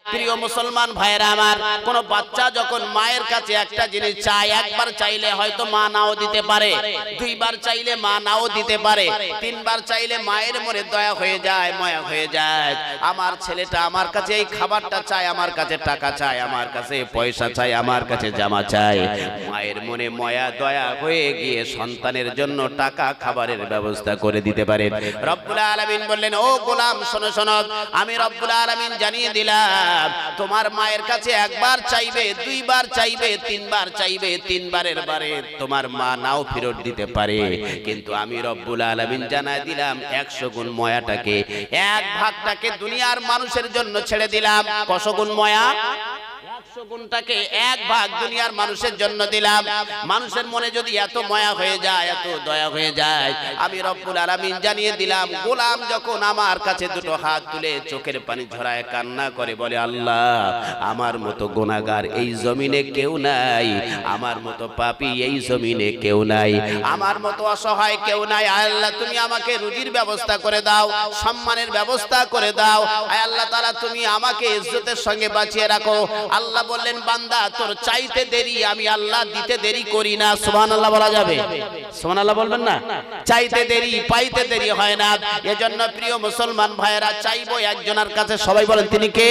প্রিয় মুসলমান ভাইরা আমার, কোন বাচ্চা যখন মায়ের কাছে একটা জিনিস চায়, একবার চাইলে হয়তো মা নাও দিতে পারে, দুইবার চাইলে মা নাও দিতে পারে, তিনবার চাইলে মায়ের মনে দয়া হয়ে যায়, মায়া হয়ে যায়। আমার ছেলেটা আমার কাছে এই খাবারটা চায়, আমার কাছে টাকা চায়, আমার কাছে পয়সা চায়, আমার কাছে জামা চায়। মায়ের মনে মায়া দয়া হয়ে গিয়ে সন্তানের জন্য টাকা খাবারের ব্যবস্থা করে দিতে পারে। রব্বুল আলামিন বললেন, ও গোলাম শোনো শোনো, আমি রব্বুল আলামিন জানিয়ে দিলাম, তোমার মায়ের কাছে একবার চাইবে, দুইবার চাইবে, তিনবার চাইবে, তিনবারের বারে তোমার মা নাও ফেরত দিতে পারে, কিন্তু আমি রব্বুল আলামিন জানাই দিলাম 100 গুণ মায়াটাকে, এক ভাগটাকে দুনিয়ার মানুষের জন্য ছেড়ে দিলাম। কত গুণ মায়া? 100 গুণটাকে এক ভাগ দুনিয়ার মানুষের জন্য দিলাম। মানুষের মনে যদি এত মায়া হয়ে যায়, এত দয়া হয়ে যায়, আমি রব্বুল আলামিন জানিয়ে দিলাম, গোলাম যখন আমার কাছে দুটো হাত তুলে চোখের পানি ঝরায় কান্না করে বলে, আল্লাহ আমার মতো গুনাহগার এই জমিনে কেউ নাই, আমার মতো পাপী এই জমিনে কেউ নাই, আমার মতো অসহায় কেউ নাই, আল্লাহ তুমি আমাকে রুজির ব্যবস্থা করে দাও, সম্মানের ব্যবস্থা করে দাও, আল্লাহ তাআলা তুমি আমাকে ইজ্জতের সঙ্গে বাঁচিয়ে রাখো। আল্লাহ বললেন, বান্দা তোর চাইতে দেরি, আমি আল্লাহ দিতে দেরি করি না। সুবহানাল্লাহ বলা যাবে? সুবহানাল্লাহ বলবেন না? চাইতে দেরি পাইতে দেরি হয় না। এজন্য প্রিয় মুসলমান ভাইয়েরা, চাইবো একজনের কাছে, সবাই বলেন তিনি কে?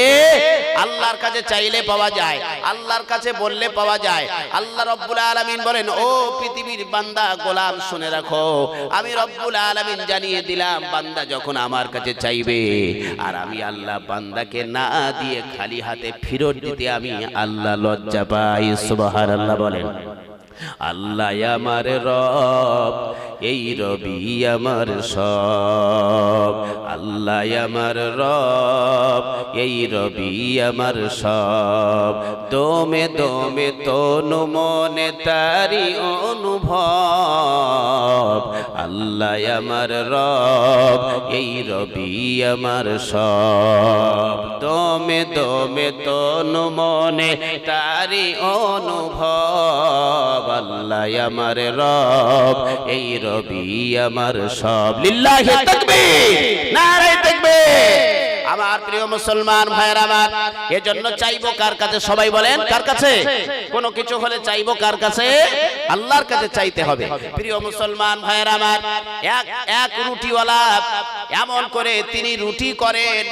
আল্লাহর কাছে চাইলে পাওয়া যায়, আল্লাহর কাছে বললে পাওয়া যায়। আল্লাহ রব্বুল আলামিন বলেন, ও পৃথিবীর বান্দা গোলাম শুনে রাখো, আমি রব্বুল আলামিন জানিয়ে দিলাম, বান্দা যখন আমার কাছে চাইবে আর আমি আল্লাহ বান্দাকে না দিয়ে খালি হাতে ফেরত দিতে আমি আল্লাহ লজ্জা পাই। সুবহানাল্লাহ বলেন। আল্লাহ আমার রব, এই রবি আমার সব, আল্লাহ আমার রব, এই রবি আমার সব, দমে দমে তনু মনে তারি অনুভব, আল্লাহ আমার রব, এই রবি আমার সব, দমে দমে তনু মনে তারি অনুভব, আল্লাহ আমার রব, এই রবি আমার সব। লিল্লাহি তাকবীর, নারে তাকবীর। আমার প্রিয় মুসলমান ভাইরা আমার, এজন্য চাইবো কার কাছে? সবাই বলেন কার কাছে? কোনো কিছু হলে চাইবো কার কাছে? আল্লাহর কাছে চাইতে হবে। প্রিয় মুসলমান ভাইরা আমার, এক রুটিওয়ালা এমন করে তিনি রুটি করেন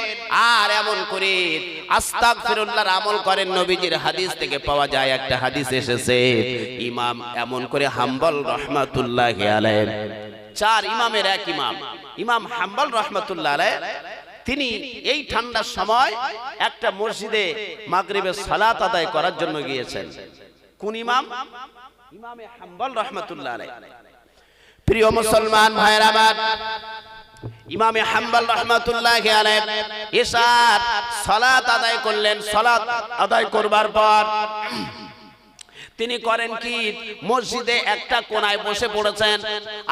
আর এমন করে আস্তাগফিরুল্লাহর আমল করেন। নবীজির হাদিস থেকে পাওয়া যায়, একটা হাদিস এসেছে, ইমাম এমন করে হাম্বল রাহমাতুল্লাহি আলাইহি, 4 ইমামের এক ইমাম, ইমাম হাম্বল রাহমাতুল্লাহি আলাইহি, তিনি এই ঠান্ডার সময় একটা মসজিদে মাগরিবের সালাত আদায় করার জন্য গিয়েছেন। কোন ইমাম? ইমামে হাম্বল রাহমাতুল্লাহি আলাইহি। প্রিয় মুসলমান ভাইরা আমার, ইমামে হাম্বল রাহমাতুল্লাহি আলাইহি ইশার সালাত আদায় করলেন। সালাত আদায় করবার পর তিনি করেন কি, মসজিদে একটা কোনায় বসে পড়েছেন।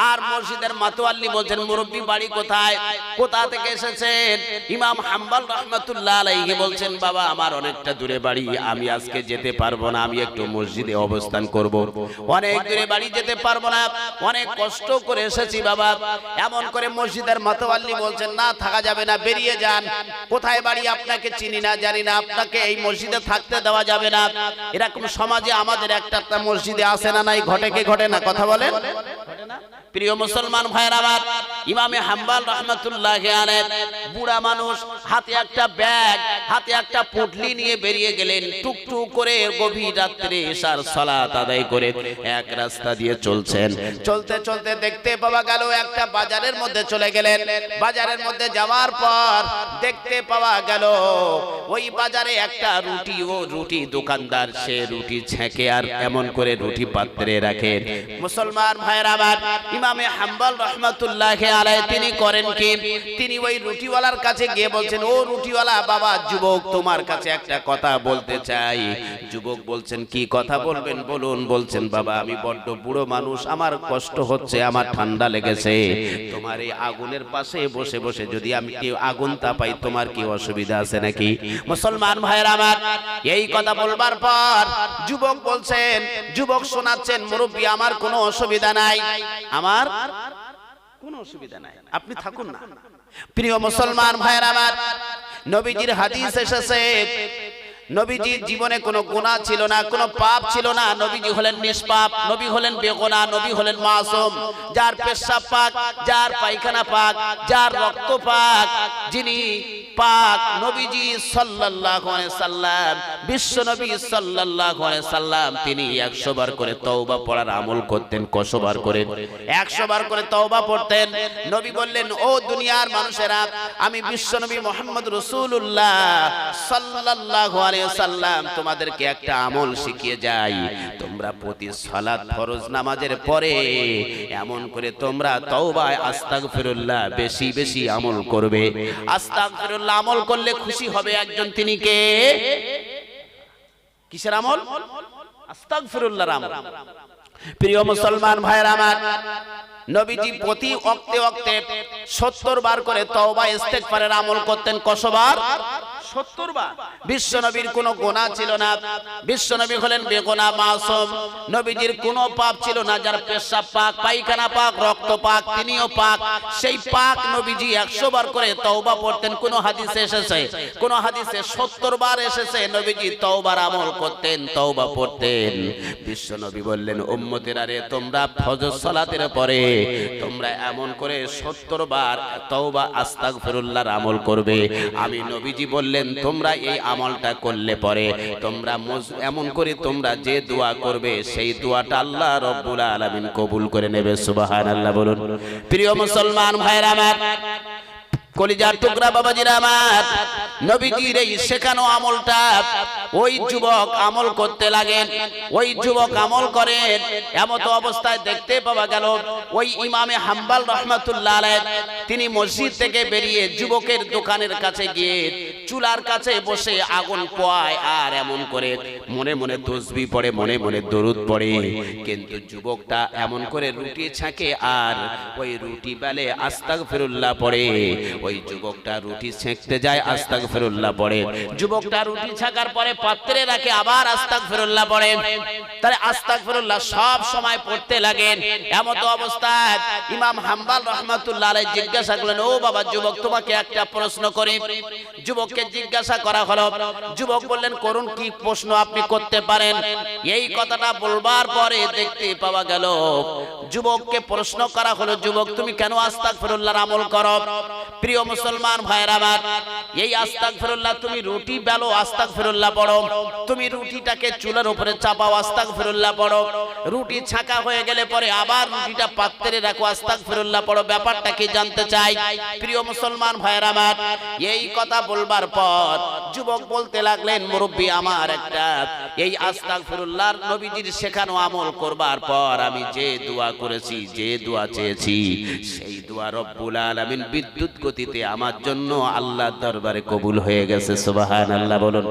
আর মসজিদের মাতোয়াল্লি বলছেন, মুরব্বী বাড়ি কোথায়, কোথা থেকে এসেছেন? ইমাম হাম্বল রাহমাতুল্লাহি আলাইহি বলছেন, বাবা আমার অনেকটা দূরে বাড়ি, আমি আজকে যেতে পারবো না, আমি একটু মসজিদে অবস্থান করব। অনেক দূরে বাড়ি, যেতে পারবো না, অনেক কষ্ট করে এসেছি বাবা। এমন করে মসজিদের মাতোয়াল্লি বলছেন, না থাকা যাবে না, বেরিয়ে যান। কোথায় বাড়ি আপনাকে চিনি না, জানি না, আপনাকে এই মসজিদে থাকতে দেওয়া যাবে না। এরকম সমাজে আমাদের একটা মসজিদে আসে না নাই? ঘটে কি ঘটে না? কথা বলেন। প্রিয় মুসলমান ভাইরা আমার, ইমামে হাম্বল রাহমাতুল্লাহি আলাইহি বুড়া মানুষ, হাতে একটা ব্যাগ, হাতে একটা পুটলি নিয়ে বেরিয়ে গেলেন। টুকটুক করে গভীর রাত্রে ইশার সালাত আদায় করে এক রাস্তা দিয়ে চলছেন। চলতে চলতে দেখতে পাওয়া গেল একটা বাজারের মধ্যে চলে গেলেন। বাজারের মধ্যে যাওয়ার পর দেখতে পাওয়া গেল ওই বাজারে একটা রুটি দোকানদার, সে রুটি ছেঁকে আর এমন করে রুটি পাত্রে রাখেন। মুসলমান ভাইরা আমার, ইমামে হাম্বল রাহমাতুল্লাহি আলাইহি তিনি করেন কি, তিনি ওই রুটিওয়ালার কাছে গিয়ে বলছেন, ও রুটিওয়ালা বাবা, যুবক তোমার কাছে একটা কথা বলতে চাই। যুবক বলছেন, কি কথা বলবেন বলুন। বলছেন, বাবা আমি বড্ড বুড়ো মানুষ, আমার কষ্ট হচ্ছে, আমার ঠান্ডা লেগেছে, তোমার এই আগুনের পাশে বসে বসে যদি আমি কি আগুন তাপাই, তোমার কি অসুবিধা আছে নাকি? মুসলমান ভাইরা আমার, এই কথা বলবার পর যুবক বলছেন, যুবক শোনাচ্ছেন, মুরব্বী আমার কোনো অসুবিধা নাই, আমার কোনো অসুবিধা নাই, আপনি থাকুন না। প্রিয় মুসলমান ভাইরা আমার, নবীজির হাদিস এসেছে নবীজির জীবনে কোনো গুনাহ ছিল না, কোনো পাপ ছিল না। নবীজি হলেন নিষ্পাপ, নবী হলেন বেগুনাহ, নবী হলেন মাসুম। যার পেশাব পাক, যার পায়খানা পাক, যার রক্ত পাক, যিনি পাক নবীজি সাল্লাল্লাহু আলাইহি সাল্লাম, বিশ্ব নবী সাল্লাল্লাহু আলাইহি সাল্লাম, তিনি 100 বার করে তওবা পড়ার আমল করতেন। কত বার করে? 100 বার করে তওবা পড়তেন। নবী বললেন, ও দুনিয়ার মানুষেরা, আমি বিশ্ব নবী মুহাম্মদ রাসূলুল্লাহ সাল্লাল্লাহু আলাইহি সাল্লাম তোমাদেরকে একটা আমল শিখিয়ে যাই। তোমরা প্রতি সালাত ফরজ নামাজের পরে এমন করে তোমরা তওবা আস্তাগফিরুল্লাহ বেশি বেশি আমল করবে। আস্তাগফিরুল্লাহ আমল করলে খুশি হবে একজন, তিনি কে? কিসের আমল? আস্তাগফিরুল্লাহর আমল। প্রিয় মুসলমান ভাইরা আমার, নবীজি প্রতি ওয়াক্তে ওয়াক্তে 70 বার করে তওবা ইস্তেগফারের আমল করতেন। কত বার? 70 বার। বিশ্ব নবীর কোনো গুনাহ ছিল না, বিশ্ব নবী হলেন বেগুনাহ মাসুম। নবীজির কোনো পাপ ছিল না। যার পেশাব পাক, পায়খানা পাক, রক্ত পাক, তিনিও পাক। সেই পাক নবীজি 100 বার করে তওবা পড়তেন। কোন হাদিসে এসেছে, কোন হাদিসে 70 বার এসেছে নবীজি তওবার আমল করতেন, তওবা পড়তেন। বিশ্ব নবী বললেন, উম্মতেরা রে, তোমরা ফজর সালাতের পরে তোমরা এমন করে 70 বার তওবা আস্তাগফিরুল্লাহর আমল করবে। আমি নবীজি বললেন, তোমরা এই আমলটা করলে পরে তোমরা এমন করে তোমরা যে দোয়া করবে সেই দোয়াটা আল্লাহ রাব্বুল আলামিন কবুল করে নেবে। সুবহানাল্লাহ বলুন। প্রিয় মুসলমান ভাইরা আমার, কলিজার টুকরা বাবাজিরা আমার, নবীজির এই শেখানো আমলটা ওই যুবক আমল করতে লাগেন। ওই যুবক আমল করেন, এমত অবস্থায় দেখতে পাওয়া গেল ওই ইমামে হাম্বাল রাহমাতুল্লাহ আলাইহি তিনি মসজিদ থেকে বেরিয়ে যুবকের দোকানের কাছে গিয়ে চুলার কাছে বসে আগুন পোয়ায় আর এমন করে মনে মনে তাসবিহ পড়ে, মনে মনে দরুদ পড়ে। কিন্তু যুবকটা এমন করে রুটি ছাঁকে আর ওই রুটি বেলে আস্তাগফিরুল্লাহ পড়ে। ওই যুবকটা রুটি ছেঁকতে যায়, আস্তাগফিরুল্লাহ পড়ে। যুবকটা রুটি ছাকার পরে পাত্রে রাখে, আবার আস্তাগফিরুল্লাহ পড়ে। তাহলে আস্তাগফিরুল্লাহ সব সময় পড়তে লাগেন। এমত অবস্থায় ইমাম হাম্বাল রাহমাতুল্লাহ আলাইহি জিজ্ঞাসা করলেন, ও বাবা যুবক, তোমাকে একটা প্রশ্ন করি। যুবককে জিজ্ঞাসা করা হলো। যুবক বললেন, করুন, কি প্রশ্ন আপনি করতে পারেন। এই কথাটা বলবার পরে দেখতে পাওয়া গেল যুবককে প্রশ্ন করা হলো, যুবক তুমি কেন আস্তাগফিরুল্লাহর আমল করো? প্রিয় মুসলমান ভাইরা আমার, এই আস্তাগফিরুল্লাহ, তুমি রুটি বেলো আস্তাগফিরুল্লাহ পড়ো, তুমি রুটিটাকে চুলার উপরে চাপাও আস্তাগফিরুল্লাহ পড়ো, রুটি ছাকা হয়ে গেলে পরে আবার রুটিটা পাত্রে রাখো আস্তাগফিরুল্লাহ পড়ো। ব্যাপারটা কি জানতে চাই। প্রিয় মুসলমান ভাইরা আমার, এই কথা বলবার পর যুবক বলতে লাগলেন, মুরব্বি আমার একটা এই আস্তাগফিরুল্লাহর নবীজির শেখানো আমল করবার পর আমি যে দোয়া করেছি, যে দোয়া চেয়েছি, সেই দোয়া রব্বুল আলামিন বিদ্যুৎ গতিতে আমার জন্য আল্লাহর দরবারে কবুল হয়ে গেছে। সুবহানাল্লাহ বলুন।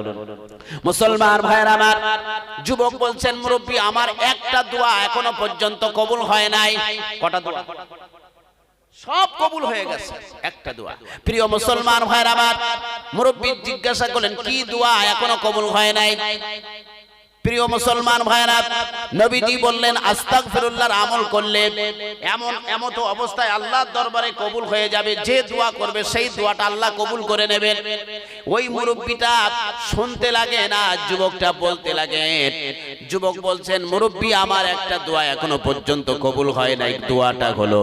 মুসলমান ভাইরা আমার, যুবক বলছেন, মুরব্বি আমার একটা দোয়া এখনো পর্যন্ত কবুল হয় নাই। কটা দোয়া? সব কবুল হয়ে গেছে, একটা দোয়া। প্রিয় মুসলমান ভাইরা আমার, মুরব্বি জিজ্ঞাসা করলেন, কি দোয়া এখনো কবুল হয় নাই? প্রিয় মুসলমান ভাইরা, নবীজি বললেন, আস্তাগফিরুল্লাহর আমল করলে এমন অবস্থায় আল্লাহর দরবারে কবুল হয়ে যাবে। যে দোয়া করবে সেই দোয়াটা আল্লাহ কবুল করে নেবেন। ওই মুরব্বিটা শুনতে লাগে না, যুবকটা বলতে লাগে। যুবক বলছেন, মুরব্বি আমার একটা দোয়া এখনো পর্যন্ত কবুল হয় নাই। দোয়াটা হলো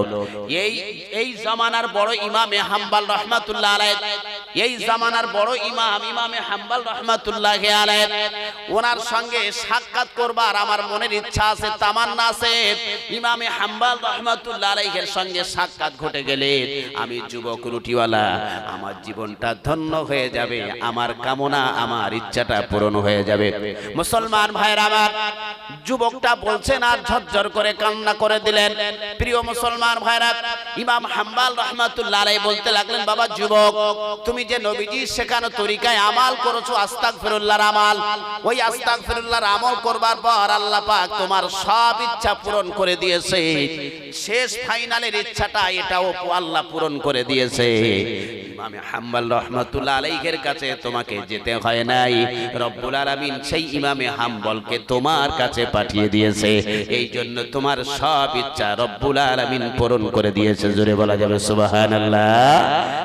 এই জামানার বড় ইমামে হাম্বাল রাহমাতুল্লাহ আলাইহি, এই জামানার বড় ইমামে হাম্বাল রাহমাতুল্লাহ আলাইহি, ওনার সঙ্গে সাক্ষাৎ করবার আমার মনের ইচ্ছা আছে, তামান্না আছে। ইমামে হাম্বাল রাহমাতুল্লাহ আলাইহির সঙ্গে সাক্ষাৎ ঘটে গেলে আমি যুবক রুটিওয়ালা, আমার জীবনটা ধন্য হয়ে যাবে, আমার কামনা, আমার ইচ্ছাটা পূরণ হয়ে যাবে। মুসলমান ভাইরা আমার, যুবকটা বলছেন আর ঝরঝর করে কান্না করে দিলেন। প্রিয় মুসলমান ভাইরা, ইমাম হাম্বাল রাহমাতুল্লাহ আলাইহি বলতে লাগলেন, বাবা যুবক, তুমি যে নবীজি শেখানো তরিকায় আমাল করেছো, আস্তাগফিরুল্লাহর আমল, ওই আস্তাগফিরুল্লাহর আমল করবার পর আল্লাহ পাক তোমার সব ইচ্ছা পূরণ করে দিয়েছে। শেষ ফাইনালের ইচ্ছাটা এটাও আল্লাহ পূরণ করে দিয়েছে। ইমামে হাম্বল রাহমাতুল্লাহ আলাইহির কাছে তোমাকে যেতে হয় নাই, রব্বুল আলামিন সেই ইমামে হাম্বলকে তোমার কাছে পাঠিয়ে দিয়েছে। এই জন্য তোমার সব ইচ্ছা রব্বুল আলামিন পূরণ করে দিয়েছে। জোরে বলা যাবে সুবহানাল্লাহ।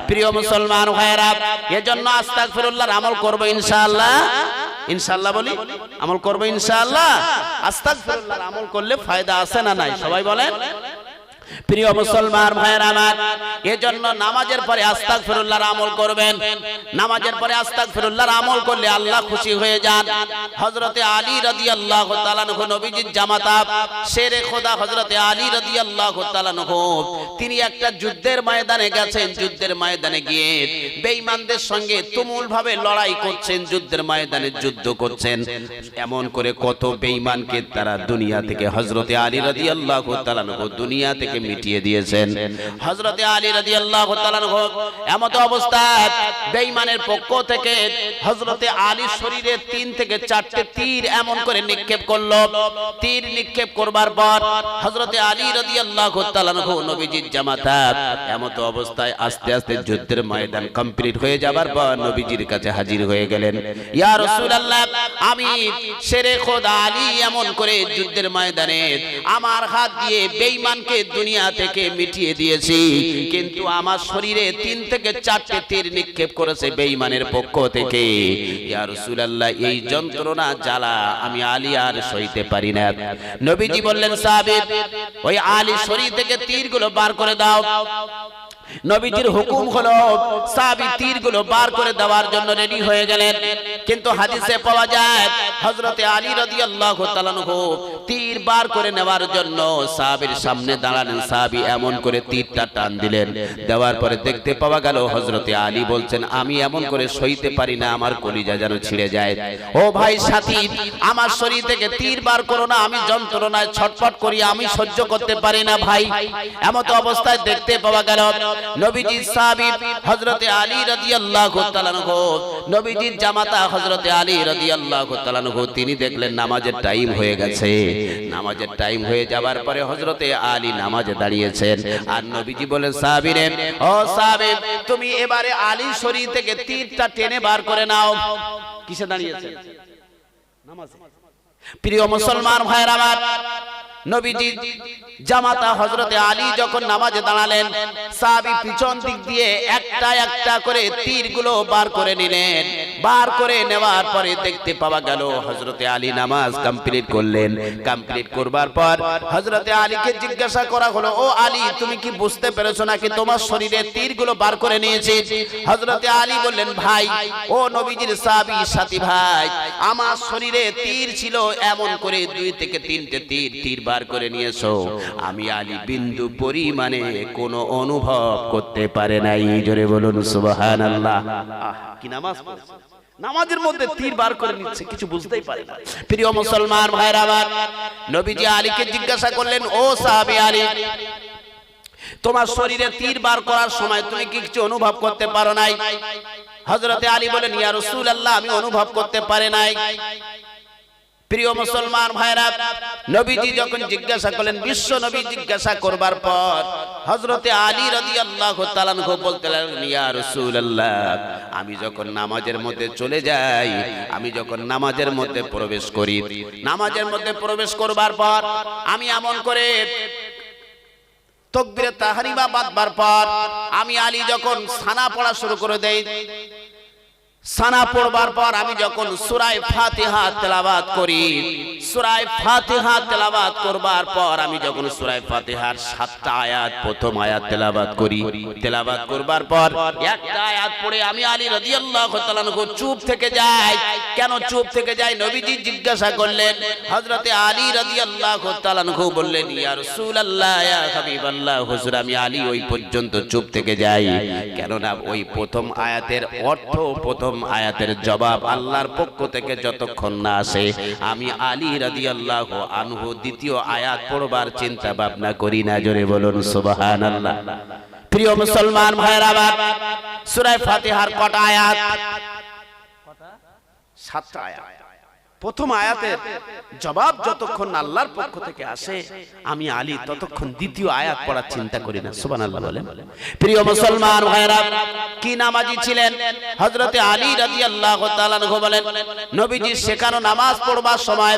প্রিয় মুসলমান ভাইরা, এজন্য আস্তাগফিরুল্লাহর আমল করব ইনশাআল্লাহ। ইনশাআল্লাহ বলি, আমল করব ইনশাআল্লাহ। আস্তাগফিরুল্লাহর আমল করলে ফায়দা আছে না নাই? সবাই বলেন। প্রিয় মুসলমান ভাইরা আমার, এজন্য নামাজের পরে আস্তাগফিরুল্লাহর আমল করবেন। নামাজের পরে আস্তাগফিরুল্লাহর আমল করলে আল্লাহ খুশি হয়ে যান। হযরতে আলী রাদিয়াল্লাহু তাআলা আনহু নবীজির জামাতা শেরে খোদা হযরতে আলী রাদিয়াল্লাহু তাআলা আনহু তিনি একটা যুদ্ধের ময়দানে গেছেন। যুদ্ধের ময়দানে গিয়ে বেঈমানদের সঙ্গে তুমুল ভাবে লড়াই করছেন, যুদ্ধের ময়দানে যুদ্ধ করছেন। এমন করে কত বেঈমানকে তারা দুনিয়া থেকে হযরতে আলী রাদিয়াল্লাহু তাআলা আনহু দুনিয়া থেকে মিটিয়ে দিয়েছেন। হযরতে আলী রাদিয়াল্লাহু তাআলা আনহু এমত অবস্থায় বেঈমানের পক্ষ থেকে হযরতে আলীর শরীরে 3 থেকে 4টে তীর এমন করে নিক্ষেপ করলো। তীর নিক্ষেপ করবার পর হযরতে আলী রাদিয়াল্লাহু তাআলা আনহু নবীজির জামাতা এমত অবস্থায় আস্তে আস্তে যুদ্ধের ময়দান কমপ্লিট হয়ে যাবার পর নবীজির কাছে হাজির হয়ে গেলেন। ইয়া রাসূলুল্লাহ, আমি শেরে খোদা আলী এমন করে যুদ্ধের ময়দানে আমার হাত দিয়ে বেঈমানকে দুনিয়া থেকে মিটিয়ে দিয়েছি, কিন্তু আমার শরীরে 3 থেকে 4টে তীর নিক্ষেপ করেছে বেঈমানের পক্ষ থেকে। ইয়া রাসূলুল্লাহ, এই যন্ত্রণা জ্বালা আমি আলী আর সইতে পারি না। নবীজি বললেন, সাহাবী ওই আলী শরীর থেকে তীরগুলো বার করে দাও। নবীজির হুকুম হলো, সাহাবী তীরগুলো বার করে দেওয়ার জন্য রেডি হয়ে গেলেন। কিন্তু হাদিসে পাওয়া যায় হযরতে আলী রাদিয়াল্লাহু তাআলা আনহু তীর বার করে নেওয়ার জন্য সাহাবীর সামনে দাঁড়ালেন। সাহাবী এমন করে তীরটা টান দিলেন। দেওয়ার পরে দেখতে পাওয়া গেল হযরতে আলী বলছেন, আমি এমন করে সইতে পারি না, আমার কলিজা যেন ছিঁড়ে যায়। ও ভাই সাথী, আমার শরীর থেকে তীর বার করো না, আমি যন্ত্রণায় ছটফট করি, আমি সহ্য করতে পারি না ভাই। এমত অবস্থায় দেখতে পাওয়া গেল নবীজির সাহাবী হযরতে আলী রাদিয়াল্লাহু তাআলা আনহু নবীজির জামাতা হযরতে আলী রাদিয়াল্লাহু তাআলা আনহু তিনি দেখলেন নামাজের টাইম হয়ে গেছে। নামাজের টাইম হয়ে যাবার পরে হযরতে আলী নামাজে দাঁড়িয়েছেন। আর নবীজি বলেন, সাহাবী রে, ও সাহাবী, তুমি এবারে আলীর শরীর থেকে তীরটা টেনে বার করে নাও। কিসে দাঁড়িয়েছেন? নামাজে। প্রিয় মুসলমান ভাইরা আমার, নবীজি জামাতা হযরতে আলী যখন নামাজে দাঁড়ালেন, সাহাবী পিছন দিক দিয়ে একটা একটা করে তীরগুলো বার করে নিলেন। বার করে নেওয়ার পরে দেখতে পাওয়া গেল হযরতে আলী নামাজ কমপ্লিট করলেন। কমপ্লিট করবার পর হযরতে আলীকে জিজ্ঞাসা করা হলো, ও আলী, তুমি কি বুঝতে পেরেছো নাকি তোমার শরীরে তীরগুলো বার করে নিয়েছি? হযরতে আলী বললেন, ভাই, ও নবীজির সাহাবী সাথী ভাই, আমার শরীরে তীর ছিল এমন করে 2 থেকে 3টে তীর বার করে নিয়েছো। আমি আলী বিন্দু পরিমাণে কোনো অনুভব করতে পারে নাই। জোরে বলুন সুবহানাল্লাহ। কি নামাজ পড়ছে, নামাজের মধ্যে তীর বার করে নিচ্ছে, কিছু বুঝতেই পারে না। প্রিয় মুসলমান ভাইরা আমার, নবীজি আলীকে জিজ্ঞাসা করলেন, ও সাহাবী আলী, তোমার শরীরে তীর বার করার সময় তুমি কি কিছু অনুভব করতে পারো নাই? হযরতে আলী বলেন, ইয়া রাসূলুল্লাহ, আমি অনুভব করতে পারি নাই। প্রিয় মুসলমান ভাইরা, নবীজি যখন জিজ্ঞাসা করলেন, বিশ্ব নবী জিজ্ঞাসা করবার পর হযরতে আলী রাদিয়াল্লাহু তাআলা আনহু বলতে লাগলেন, ইয়া রাসূলুল্লাহ, আমি যখন নামাজের মধ্যে চলে যাই, আমি যখন নামাজের মধ্যে প্রবেশ করি, নামাজের মধ্যে প্রবেশ করবার পর আমি এমন করে তাকবীরে তাহরিমা বাঁধবার পর আমি আলী যখন সানা পড়া শুরু করে দেই, সানা পড়বার পর আমি যখন সূরা ফাতিহা তেলাওয়াত করি, সূরা ফাতিহা তেলাওয়াত করবার পর আমি যখন সূরা ফাতিহার 7টা আয়াত প্রথম আয়াত তেলাওয়াত করি, তেলাওয়াত করবার পর একটা আয়াত পড়ে আমি আলী রাদিয়াল্লাহু তাআলা আনহু চুপ থেকে যাই। কেন চুপ থেকে যাই? নবীজি জিজ্ঞাসা করলেন। হযরতে আলী রাদিয়াল্লাহু তাআলা আনহু বললেন, ইয়া রাসূলুল্লাহ, ইয়া হাবিবাল্লাহ, হুজুর, আমি আলী ওই পর্যন্ত চুপ থেকে যাই কেননা ওই প্রথম আয়াতের অর্থ, প্রথম আয়াতের জবাব আল্লাহর পক্ষ থেকে যতক্ষণ না আসে আমি আলী রাদিয়াল্লাহু আনহু দ্বিতীয় আয়াত পড়বার চিন্তা ভাবনা করি না। জোরে বলুন সুবহানাল্লাহ। প্রিয় মুসলমান ভাইরা আমার, সূরা ফাতিহার কটা আয়াত? 7টা আয়াত। প্রথম আয়াতের জবাব যতক্ষণ আল্লাহর পক্ষ থেকে আসে আমি আলী ততক্ষণ দ্বিতীয় আয়াত পড়ার চিন্তা করি না। সুবহানাল্লাহ বলেন। প্রিয় মুসলমান ভাইরা, কি নামাজি ছিলেন হযরতে আলী রাদিয়াল্লাহু তাআলা আনহু বলেন, নবীজি শেখানো নামাজ পড়বার সময়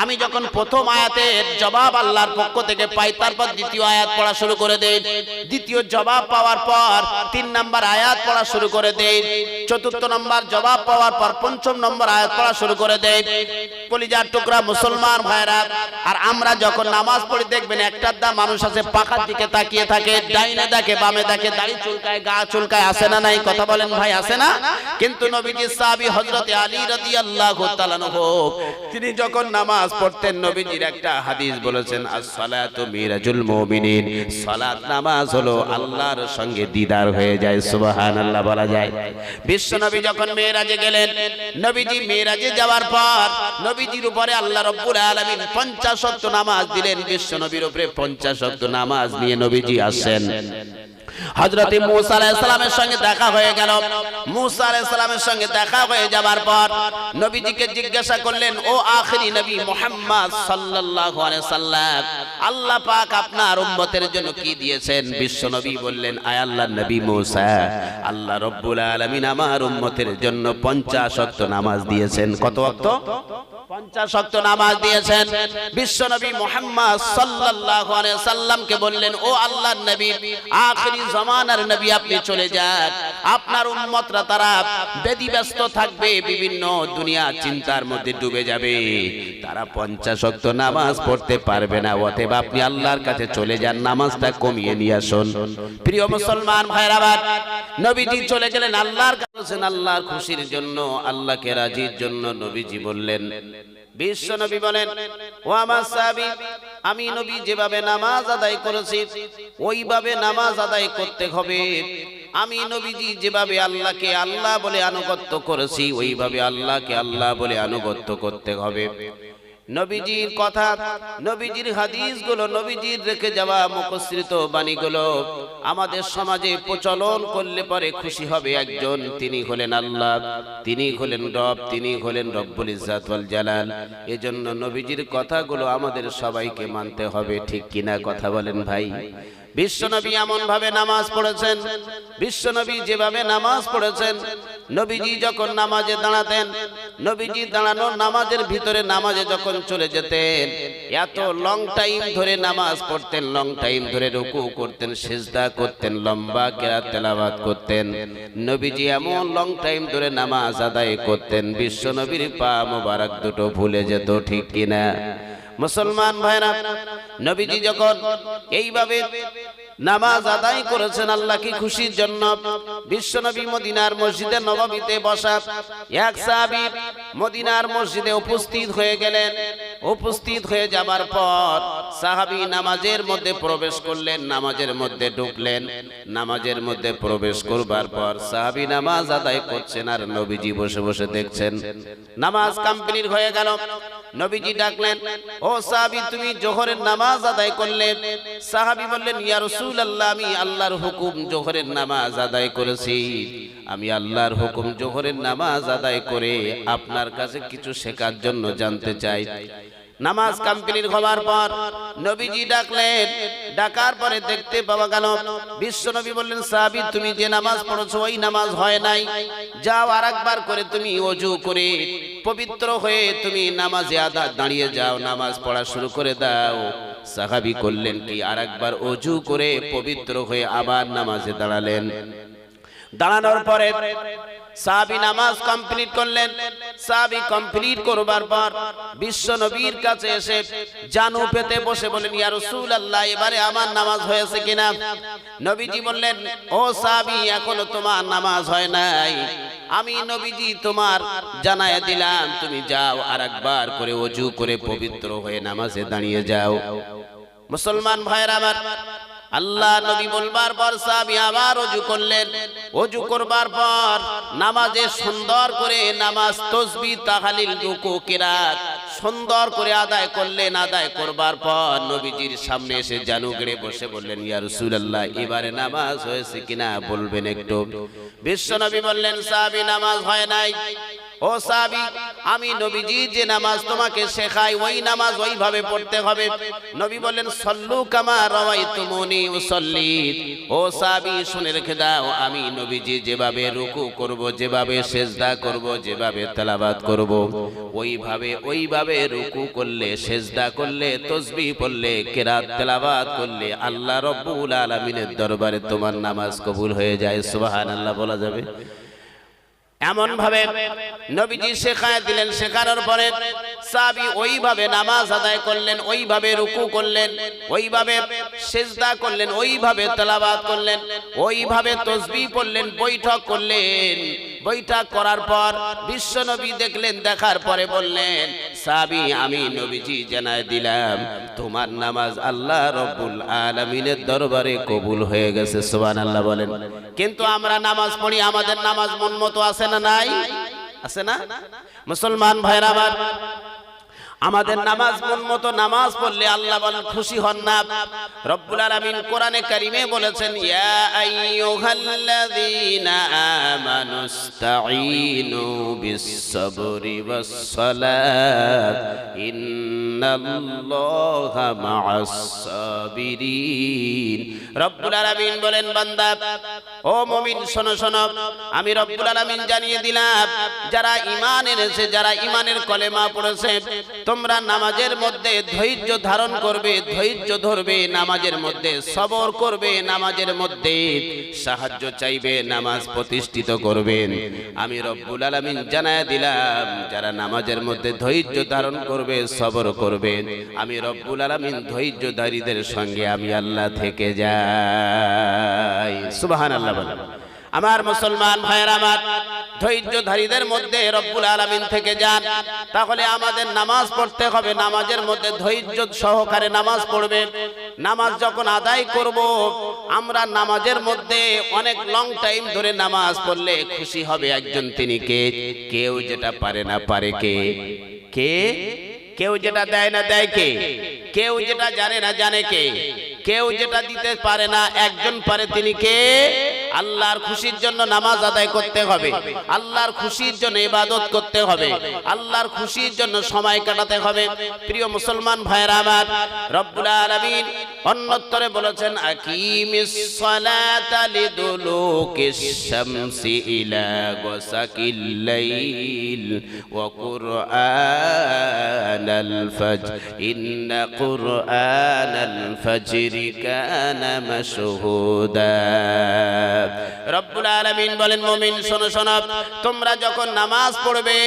আমি যখন প্রথম আয়াতের জবাব আল্লাহর পক্ষ থেকে পাই, তারপর দ্বিতীয় আয়াত পড়া শুরু করে দেই। দ্বিতীয় জবাব পাওয়ার পর 3 নম্বর আয়াত পড়া শুরু করে দেই। চতুর্থ নম্বর জবাব পাওয়ার পর 5ম নম্বর আয়াত পড়া শুরু করে দেই। কলিজার টুকরা মুসলমান ভাইরা, আর আমরা যখন নামাজ পড়ি দেখবেন একটা মানুষ আছে পাখার দিকে তাকিয়ে থাকে, ডাইনে দেখে বামে দেখে, দাড়ি চুলকায় গা চুলকায়, আছে না নাই? কথা বলেন ভাই, আছে না? কিন্তু নবীজির সাহাবী হযরতে আলী রাদিয়াল্লাহু তাআলা আনহু তিনি যখন নামাজ পড়তেন, নবীজির একটা হাদিস বলেছেন, as-salatu মিরাজুল মুমিনিন, সালাত নামাজ হলো আল্লাহর সঙ্গে দিদার হয়ে যায়। সুবহানাল্লাহ বলা যায়। বিশ্ব নবী যখন মেরাজে গেলেন, নবীজি মেরাজে যাওয়ার পর নবীজির উপরে আল্লাহ রাব্বুল আলামিন 50 ওয়াক্ত নামাজ দিলেন। বিশ্ব নবীর উপরে 50 ওয়াক্ত নামাজ নিয়ে নবীজি আসেন। হযরতে মূসা আলাইহিস সালামের সঙ্গে দেখা হয়ে গেল। মূসা আলাইহিস সালামের সঙ্গে দেখা হয়ে যাবার পর নবীজিকে জিজ্ঞাসা করলেন, ও আখিরি নবী মুহাম্মদ সাল্লাল্লাহু আলাইহি সাল্লাম, আল্লাহ পাক আপনার উম্মতের জন্য কি দিয়েছেন? বিশ্ব নবী বললেন, আয় আল্লাহর নবী মূসা, আল্লাহ রাব্বুল আলামিন আমার উম্মতের জন্য 50 ওয়াক্ত নামাজ দিয়েছেন। কত ওয়াক্ত? 50 ওয়াক্ত নামাজ দিয়েছেন। বিশ্ব নবী মুহাম্মদ সাল্লাল্লাহু আলাইহি সাল্লামকে বললেন, ও আল্লাহর নবী, আখিরি জামানার নবী আপনি চলে যান, আপনার উম্মতরা তারা ব্যতিব্যস্ত থাকবে, বিভিন্ন দুনিয়া চিন্তার মধ্যে ডুবে যাবে, তারা 50 ওয়াক্ত নামাজ পড়তে পারবে না, অতএব আপনি আল্লাহর কাছে চলে যান, নামাজটা কমিয়ে নিয়ে আসুন। প্রিয় মুসলমান ভাইরা, নবীজি চলে গেলেন আল্লাহর কাছে, আল্লাহর খুশির জন্য, আল্লাহকে রাজির জন্য। নবীজি বললেন, বিশ্ব নবী বলেন, ও আমার সাহাবী, আমি নবী যেভাবে নামাজ আদায় করেছি ওইভাবে নামাজ আদায় করতে হবে। আমি নবীজি যেভাবে আল্লাহকে আল্লাহ বলে আনুগত্য করেছি ওইভাবে আল্লাহকে আল্লাহ বলে আনুগত্য করতে হবে। নবীজির কথা, নবীজির হাদিসগুলো, নবীজির রেখে যাওয়া মুখসৃত বাণীগুলো আমাদের সমাজে প্রচলন করলে পরে খুশি হবে একজন, তিনি হলেন আল্লাহ, তিনি হলেন রব, তিনি হলেন রব্বুল ইজ্জাত ওয়াল জালাল। এজন্য নবীজির কথাগুলো আমাদের সবাইকে মানতে হবে, ঠিক কিনা? কথা বলেন ভাই। বিশ্বনবী এমন ভাবে নামাজ পড়েছেন, বিশ্বনবী যেভাবে নামাজ পড়েছেন, নবীজি যখন নামাজে দাঁড়াতেন, নবীজি দাঁড়ানো নামাজের ভিতরে নামাজে যখন চলে যেতেন, এত লং টাইম ধরে নামাজ পড়তেন, লং টাইম ধরে রুকু করতেন, সিজদা করতেন, লম্বা কিরাত তেলাওয়াত করতেন। নবীজি এমন লং টাইম ধরে নামাজ আদায় করতেন, বিশ্বনবীর পা মোবারক দুটো ভুলে যেত, ঠিক কিনা? মুসলমান ভাইরা, নবীজি যখন এইভাবে নামাজ আদায় করেছেন আল্লাহকে খুশির জন্য, বিশ্বনবী মদিনার মসজিদে নববীতে বসা, এক সাহাবী মদিনার মসজিদে উপস্থিত হয়ে গেলেন। উপস্থিত হয়ে যাবার পর সাহাবী নামাজের মধ্যে প্রবেশ করলেন, নামাজের মধ্যে ঢুকলেন। নামাজের মধ্যে প্রবেশ করবার পর সাহাবী নামাজ আদায় করছেন আর নবীজি বসে বসে দেখছেন। নামাজ কমপ্লিট হয়ে গেল, নবীজি ডাকলেন, ও সাহাবী, তুমি জোহরের নামাজ আদায় করলে? সাহাবী বললেন, ইয়া রাসূলুল্লাহ, আমি আল্লাহর হুকুম জোহরের নামাজ আদায় করেছি। আমি আল্লাহর হুকুম জোহরের নামাজ আদায় করে আপনার কাছে কিছু শেখার জন্য জানতে চাই। নামাজ কমপ্লিট হওয়ার পর নবীজি ডাকলেন, ডাকার পরে দেখতে পাওয়া গেল বিশ্বনবী বললেন, সাহাবী, তুমি যে নামাজ পড়েছো ওই নামাজ হয় নাই, যাও আরেকবার করে তুমি ওযু করে পবিত্র হয়ে তুমি নামাজে দাঁড়িয়ে যাও, নামাজ পড়া শুরু করে দাও। সাহাবী করলেন কি, আরেকবার ওযু করে পবিত্র হয়ে আবার নামাজে দাঁড়ালেন। দাঁড়ানোর পরে সাহাবী নামাজ কমপ্লিট করলেন। সাহাবী কমপ্লিট করবার পর বিশ্ব নবীর কাছে এসে জানু পেতে বসে বলেন, ইয়া রাসূলুল্লাহ, এবারে আমার নামাজ হয়েছে কিনা? নবীজি বললেন, ও সাহাবী, এখনো তোমার নামাজ হয় নাই, আমি নবীজি তোমার জানায় দিলাম, তুমি যাও আরেকবার করে ওযু করে পবিত্র হয়ে নামাজে দাঁড়িয়ে যাও। মুসলমান ভাইরা আমার, আল্লাহ নবী বলবার পর সাহাবী আবার ওযু করলেন। ওযু করবার পর নামাজে সুন্দর করে নামাজ, তাসবিহ, তাহলিল, রুকু, কিরাত সুন্দর করে আদায় করলেন। আদায় করবার পর নবীজির সামনে এসে জানু গেড়ে বসে বললেন, ইয়া রাসূলুল্লাহ, এবারে নামাজ হয়েছে কিনা বলবেন একটু? বিশ্ব নবী বললেন, সাহাবী, নামাজ হয় নাই। ও সাহাবী, আমি নবীজি যে নামাজ তোমাকে শেখাই ওই নামাজ ওইভাবে পড়তে হবে। নবী বললেন সল্লু কামা রাওয়াইতুমুনি উসাল্লি। ও সাহাবী শুনে রেখে দাও, আমি নবীজি যেভাবে রুকু করব, যেভাবে সিজদা করব, যেভাবে তেলাওয়াত করব, ওইভাবে রুকু করলে, সিজদা করলে, তাসবিহ পড়লে, কিরাত তেলাওয়াত করলে আল্লাহ রাব্বুল আলামিনের দরবারে তোমার নামাজ কবুল হয়ে যায়। সুবহানাল্লাহ বলা যাবে? এমন ভাবে নবীজি শেখায় দিলেন। শেখানোর পরে সাহাবী ওইভাবে নামাজ আদায় করলেন, ওইভাবে রুকু করলেন, ওইভাবে সিজদা করলেন, ওইভাবে তেলাওয়াত করলেন, ওইভাবে তাসবিহ পড়লেন, বৈঠক করলেন। বৈঠক করার পর বিশ্ব নবী দেখলেন, দেখার পরে বললেন, সাহাবী আমি নবীজি জানায় দিলাম তোমার নামাজ আল্লাহ রাব্বুল আলামিনের দরবারে কবুল হয়ে গেছে। সুবহানাল্লাহ বলেন। কিন্তু আমরা নামাজ পড়ি, আমাদের নামাজ মন মতো আছে না নাই? আছে না? মুসলমান ভাইরা আমার, আমাদের নামাজ মন মতো নামাজ পড়লে আল্লাহ বলেন খুশি হন না। রব্বুল আলামিন কোরআনে কারিমে বলেছেন, ইয়া আইয়ুহাল্লাযীনা আমানুস্তাঈনু বিস-সাবরি ওয়াস-সালাত ইন্নাল্লাহা মা'আস-সাবিরিন। রব্বুল আলামিন বলেন, বান্দা ও মুমিন শোনো শোনো, আমি রব্বুল আলামিন জানিয়ে দিলাম যারা ঈমান এনেছে, যারা ঈমানের কলেমা পড়েছে, তোমরা নামাজের মধ্যে ধৈর্য ধারণ করবে, ধৈর্য ধরবে, নামাজের মধ্যে সবর করবে, নামাজের মধ্যে সাহায্য চাইবে, নামাজ প্রতিষ্ঠিত করবেন। আমি রব্বুল আলামিন জানায় দিলাম যারা নামাজের মধ্যে ধৈর্য ধারণ করবে, সবর করবে, আমি রব্বুল আলামিন ধৈর্যধারীদের সঙ্গে আমি আল্লাহ থেকে যাই। সুবহানাল্লাহ বলেন। আমার মুসলমান ভাইয়েরা আমার, ধৈর্যধারীদের মধ্যে রব্বুল আলামিন থেকে যান। তাহলে আমাদের নামাজ পড়তে হবে, নামাজের মধ্যে ধৈর্য সহকারে নামাজ পড়বে। নামাজ যখন আদায় করব, আমরা নামাজের মধ্যে অনেক লং টাইম ধরে নামাজ পড়লে খুশি হবে একজন, তিনি কে? কেউ যেটা পারে না পারে কে? কে? কেউ যেটা দেয় না দেয় কে? কেউ যেটা জানে না জানে কে? কেউ যেটা দিতে পারে না একজন পারে, তিনি কে? আল্লাহর খুশির জন্য নামাজ আদায় করতে হবে, আল্লাহর খুশির জন্য ইবাদত করতে হবে, আল্লাহর খুশির জন্য সময় কাটাতে হবে। প্রিয় মুসলমান ভাইরা আমার, রব্বুল আলামিন অন্যত্তরে বলেছেন, আকিমিস সালাতা লিদুলুকিশ শামসি ইলা গাসাকিল লাইল ওয়া কুরআনাল ফাজর ইন্না কুরআনাল ফাজরি কানা মাশহুদা। রব্বুল আলামিন বলেন, মুমিন শোনো শোনো, তোমরা যখন নামাজ পড়বে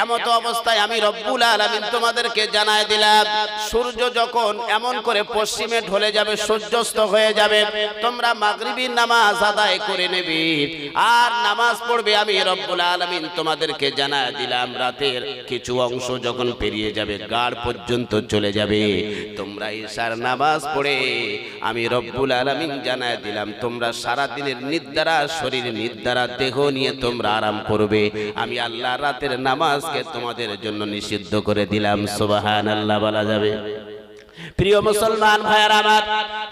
এমত অবস্থায় আমি রব্বুল আলামিন তোমাদেরকে জানায় দিলাম, সূর্য যখন এমন করে পশ্চিমে ঢলে যাবে, সূর্যাস্ত হয়ে যাবে, তোমরা মাগরিবের নামাজ আদায় করে নেবে আর নামাজ পড়বে। আমি রব্বুল আলামিন তোমাদেরকে জানায় দিলাম রাতের কিছু অংশ যখন পেরিয়ে যাবে, গাঢ় পর্যন্ত চলে যাবে, তোমরা ইশার নামাজ পড়ে আমি রব্বুল আলামিন জানায় দিলাম তোমরা সারা দিনের নিদ্রা, শরীর নিদ্রা, দেহ নিয়ে তোমরা আরাম করবে। আমি আল্লাহ রাতের নামাজকে তোমাদের জন্য নিষিদ্ধ করে দিলাম। সুবহানাল্লাহ বলা যাবে? প্রিয় মুসলমান ভাইয়েরা আমার,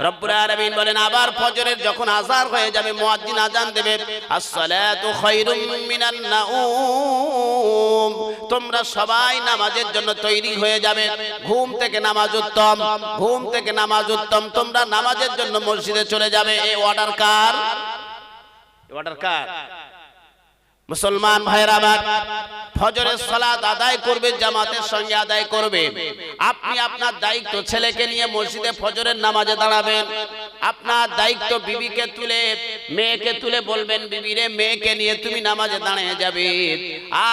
রব্বুল আলামিন বলেন, আবার ফজরের যখন আযান হয়ে যাবে, মুয়াজ্জিন আযান দেবে, আসসালাতু খায়রুম মিনান নাউম, তোমরা সবাই নামাজের জন্য তৈরি হয়ে যাবে। ঘুম থেকে নামাজ উত্তম, ঘুম থেকে নামাজ উত্তম, তোমরা নামাজের জন্য মসজিদে চলে যাবে। এই অর্ডার কার? অর্ডার কার? মুসলমান ভাইরা আমার, ফজরের সালাত আদায় করবে, জামাতের সঙ্গে আদায় করবে। আপনি আপনার দায়িত্ব, ছেলেকে নিয়ে মসজিদে ফজরের নামাজে দাঁড়াবেন। আপনার দায়িত্ব বিবিকে তুলে, মেয়েকে তুলে বলবেন, বিবি রে, মেয়েকে নিয়ে তুমি নামাজে দাঁড়িয়ে যাবে।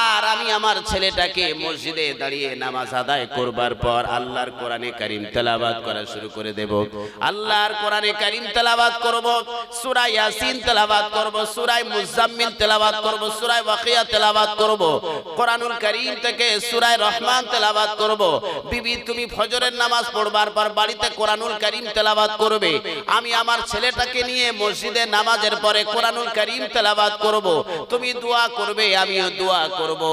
আর আমি আমার ছেলেটাকে মসজিদে দাঁড়িয়ে নামাজ আদায় করবার পর আল্লাহর কোরআনে কারীম তেলাওয়াত করা শুরু করে দেব। আল্লাহর কোরআনে কারীম তেলাওয়াত করব, সূরা ইয়াসিন তেলাওয়াত করব, সূরা মুজাম্মিল তেলাওয়াত করব, সূরা ওয়াকিয়া তেলাওয়াত করব, কোরআনুল কারীম থেকে সূরা রহমান তেলাওয়াত করব। বিবি তুমি ফজরের নামাজ পড়বার পর বাড়িতে কোরআনুল কারীম তেলাওয়াত করবে। আমি আমার ছেলেটাকে নিয়ে মসজিদে নামাজের পরে কোরআনুল কারীম তেলাওয়াত করব, তুমি দোয়া করবে, আমিও দোয়া করব।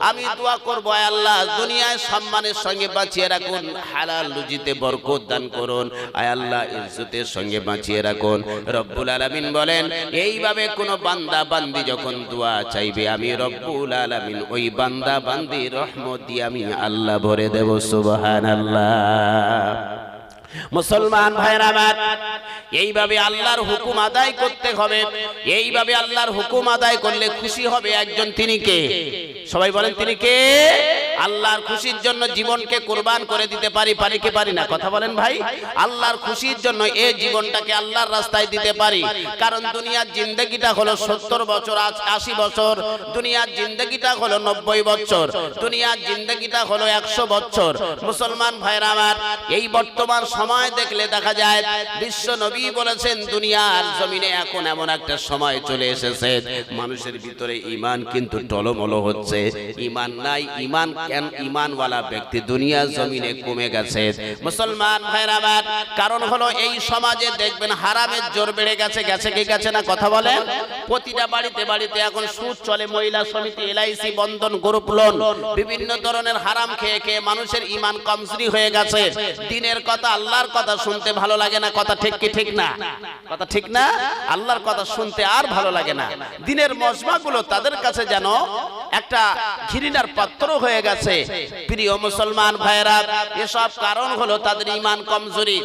আমি দোয়া করব, আয় আল্লাহ দুনিয়ায় সম্মানের সঙ্গে বাঁচিয়ে রাখুন, হালাল রুজিতে বরকত দান করুন, আয় আল্লাহ ইজ্জতের সঙ্গে বাঁচিয়ে রাখুন। রব্বুল আলামিন বলেন, এইভাবে কোন বান্দা বান্দি যখন দোয়া চাইবে, আমি রব্বুল আলামিন ওই বান্দা বান্দির রহমত দিয়ে আমি আল্লাহ ভরে দেব। সুবহানাল্লাহ। মুসলমান ভাইরা আমার, এইভাবে আল্লাহর হুকুম আদায় করতে হবে। এইভাবে আল্লাহর হুকুম আদায় করলে খুশি হবে একজন, তিনি কে? সবাই বলেন তিনি কে? আল্লাহর খুশির জন্য জীবনকে কুরবান করে দিতে পারি কি পারি না? কথা বলেন ভাই। আল্লাহর খুশির জন্য এই জীবনটাকে আল্লাহর রাস্তায় দিতে পারি। কারণ দুনিয়ার জিন্দেগিটা হলো 70 বছর, 80 বছর, দুনিয়ার জিন্দেগিটা হলো 90 বছর, দুনিয়ার জিন্দেগিটা হলো 100 বছর। মুসলমান ভাইরা আমার, এই বর্তমান সময় দেখলে দেখা যায় বিশ্ব নবী বলেছেন, দুনিয়ার জমিনে এখন এমন একটা সময় চলে এসেছে, মানুষের ভিতরে ঈমান কিন্তু টলমল হচ্ছে। ঈমান নাই, ঈমানওয়ালা ব্যক্তি দুনিয়ার জমিনে কমে গেছে। মুসলমান ভাইরা আমার, কারণ হলো এই সমাজে দেখবেন হারামের জোর বেড়ে গেছে। গেছে কি গেছে না? কথা বলেন। প্রতিটা বাড়িতে বাড়িতে এখন সুদ চলে, মহিলা সমিতি, LIC, বন্ধন, গ্রুপ লোন, বিভিন্ন ধরনের হারাম খেয়ে খেয়ে মানুষের ঈমান কমজোরি হয়ে গেছে। দিনের কথা, আল্লাহর কথা শুনতে ভালো লাগে না। কথা ঠিক কি ঠিক না? কথা ঠিক না? আল্লাহর কথা শুনতে আর ভালো লাগে না। দিনের মজমাগুলো তাদের কাছে যেন একটা ঘৃণার পাত্র হয়ে গেছে। প্রিয় মুসলমান ভাইরা, এসব কারণ হলো তাদের ঈমান কমজোরি।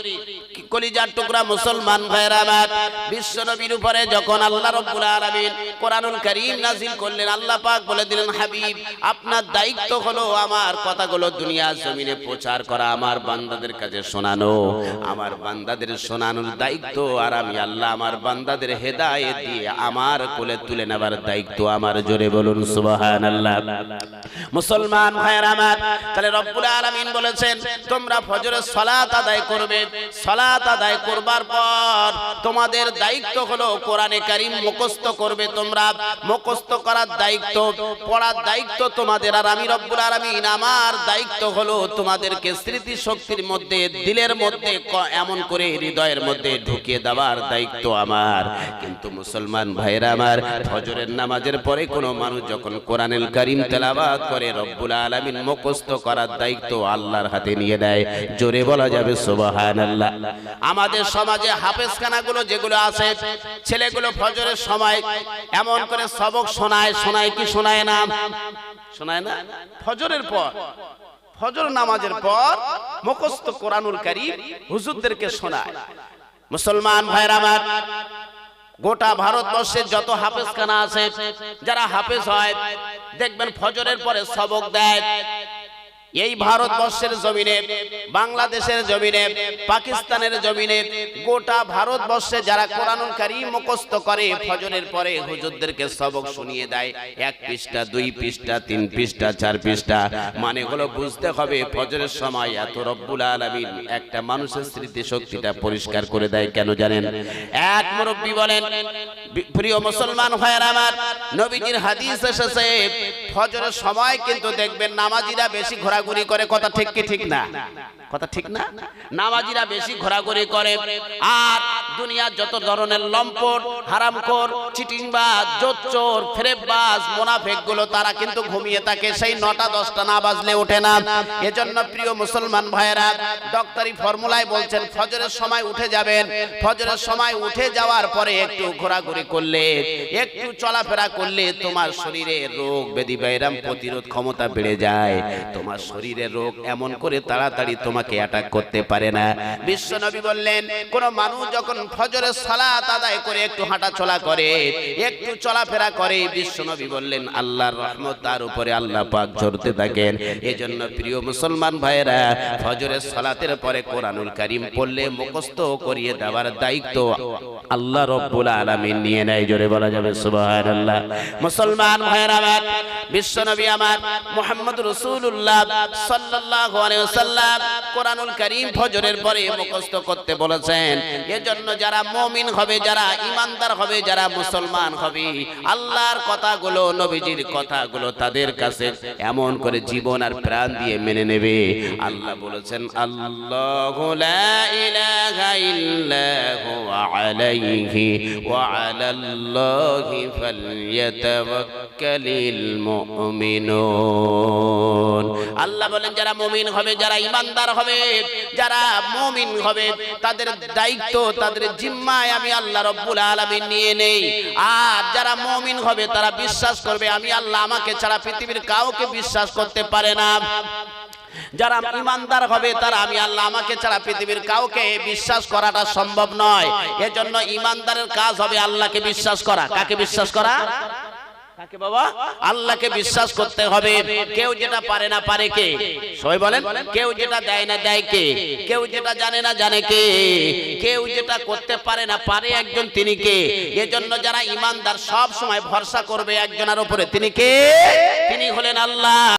কলিজার টুকরা মুসলমান ভাইরা আমার, বিশ্ব নবীর উপরে যখন আল্লাহ রাব্বুল আলামিন কোরআনুল কারীম নাযিল করলেন, আল্লাহ পাক বলে দিলেন, হাবিব আপনার দায়িত্ব হলো আমার কথাগুলো দুনিয়ার জমিনে প্রচার করা, আমার বান্দাদের কাছে শোনানো, আমার বান্দাদের শোনানোর দায়িত্ব। আর আমি আল্লাহ আমার বান্দাদের হেদায়েত দিয়ে আমার কোলে তুলে নেবার দায়িত্ব আমার। জোরে বলুন সুবহানাল্লাহ। মুসলমান ভাইরা আমার, তাহলে রব্বুল আলামিন বলেছেন, তোমরা ফজরের সালাত আদায় করবে। সালাত আদায় করবার পর তোমাদের দায়িত্ব হলো কোরআনে কারীম মুখস্থ করবে। তোমরা মুখস্থ করার দায়িত্ব, পড়ার দায়িত্ব তোমাদের। আর আমি রব্বুল আলামিন আমার দায়িত্ব হলো তোমাদেরকে স্মৃতি শক্তির মধ্যে, দিলের মধ্যে, এমন করে হৃদয়ের মধ্যে ঢুকিয়ে দেওয়ার দায়িত্ব আমার। কিন্তু মুসলমান ভাইরা আমার, ফজরের নামাজের পরে কোনো মানুষ যখন কোরআনুল কারীম তেলাওয়াত করে, রব্বুল আলামিন মুখস্থ করার দায়িত্ব আল্লাহর হাতে নিয়ে দেয়। জোরে বলা যাবে সুবহানাল্লাহ। আমাদের সমাজে হাফেজখানাগুলো যেগুলো আছে, ছেলেগুলো ফজরের সময় এমন করে সবক শোনায় কি শোনায় না? শোনায় না? ফজরের পর, ফজর নামাজের পর মুখস্থ কোরআনুল কারীম হুজুরদেরকে শোনায়। মুসলমান ভাইরা আমার, গোটা ভারতবর্ষের যত হাফেজখানা আছে, যারা হাফেজ হয় দেখবেন ফজরের পরে সবক দেয়। এই ভারতবর্ষের জমিনে, বাংলাদেশের জমিনে, পাকিস্তানের জমিনে, গোটা ভারতবর্ষে যারা কোরআনুল কারীম মুখস্থ করে ফজরের পরে হুজুরদেরকে সবক শুনিয়ে দেয়। 1 পৃষ্ঠা, 2 পৃষ্ঠা, 3 পৃষ্ঠা, 4 পৃষ্ঠা। মানে হলো বুঝতে হবে ফজরের সময় এত রব্বুল আলামিন একটা মানুষের স্মৃতি শক্তিটা পরিষ্কার করে দেয়। কেন জানেন? এক মুরব্বী বলেন, প্রিয় মুসলমান ভাইরা আমার, নবীজির হাদিস এসেছে ফজরের সময় কিন্তু দেখবেন নামাজিরা বেশি ঘোরাঘুরি করে। কথা ঠিক কি ঠিক না? কথা ঠিক না? নামাজিরা বেশি ঘোরাঘুরি করে। আর দুনিয়ার যত ধরনের লম্পট, হারামখোর, চিটিংবাজ, জোচ্চোর, ফেরেববাজ, মুনাফিক গুলো তারা কিন্তু ঘুমিয়ে থাকে। সেই 9টা 10টা না বাজলে ওঠে না। এজন্য প্রিয় মুসলমান ভাইরা, ডক্টরি ফর্মুলায় বলছেন ফজরের সময় উঠে যাবেন। ফজরের সময় উঠে যাওয়ার পরে একটু ঘোরাঘুরি করলে, একটু চলাফেরা করলে তোমার শরীরে রোগ ব্যাধি ব্যায়াম প্রতিরোধ ক্ষমতা বেড়ে যায়। তোমার শরীরে রোগ এমন করে তাড়াতাড়ি তোমাকে অ্যাটাক করতে পারে না। বিশ্বনবী বললেন, কোন মানুষ যখন ফজরের সালাত আদায় করে একটু হাঁটা চলা করে, একটু চলাফেরা করে, বিশ্বনবী বললেন আল্লাহর রহমত তার উপরে আল্লাহ পাক ঝরতে থাকেন। এজন্য প্রিয় মুসলমান ভাইরা, ফজরের সালাতের পরে কোরআনুল কারীম পড়লে মুখস্থ করিয়ে দেওয়ার দায়িত্ব আল্লাহ রব্বুল আলামিন নিয়ে নেয়। জোরে বলা যাবে সুবহানাল্লাহ। মুসলমান ভাইরা আমার, বিশ্বনবী আমার মুহাম্মদ রাসূলুল্লাহ সাল্লাল্লাহু আলাইহি ওয়াসাল্লাম কোরআনুল কারীম ফজরের পরে মুখস্থ করতে বলেছেন। এজন্য যারা মুমিন হবে, যারা ঈমানদার হবে, যারা মুসলমান হবে, আল্লাহর কথাগুলো, নবীজির কথাগুলো তাদের কাছে এমন করে জীবন আর প্রাণ দিয়ে মেনে নেবে। আল্লাহ বলেছেন, আল্লাহু লা ইলাহা ইল্লা হুয়া আলাইহি ওয়া আলাল্লাহি ফালইয়াতাওয়াক্কালিল মুমিনুন। আল্লাহ বলেন যারা মুমিন হবে, যারা ঈমানদার হবে, যারা মুমিন হবে, তাদের দায়িত্ব, তাদের জিম্মায় আমি আল্লাহ রাব্বুল আলামিন নিয়ে নেই। আর যারা মুমিন হবে তারা বিশ্বাস করবে আমি আল্লাহ, আমাকে ছাড়া পৃথিবীর কাউকে বিশ্বাস করতে পারে না। যারা ঈমানদার হবে তারা আমি আল্লাহ, আমাকে ছাড়া পৃথিবীর কাউকে বিশ্বাস করাটা সম্ভব নয়। এজন্য ঈমানদারের কাজ হবে আল্লাহকে বিশ্বাস করা। কাকে বিশ্বাস করা? কাকে বাবা? আল্লাহকে বিশ্বাস করতে হবে। কেউ যেটা পারে না পারে কে? সবাই বলেন। কেউ যেটা দেয় না দেয় কে? কেউ যেটা জানে না জানে কে? কেউ যেটা করতে পারে না পারে একজন, তিনি কে? এজন্য যারা ঈমানদার সব সময় ভরসা করবে একজনের উপরে, তিনি কে? তিনি হলেন আল্লাহ।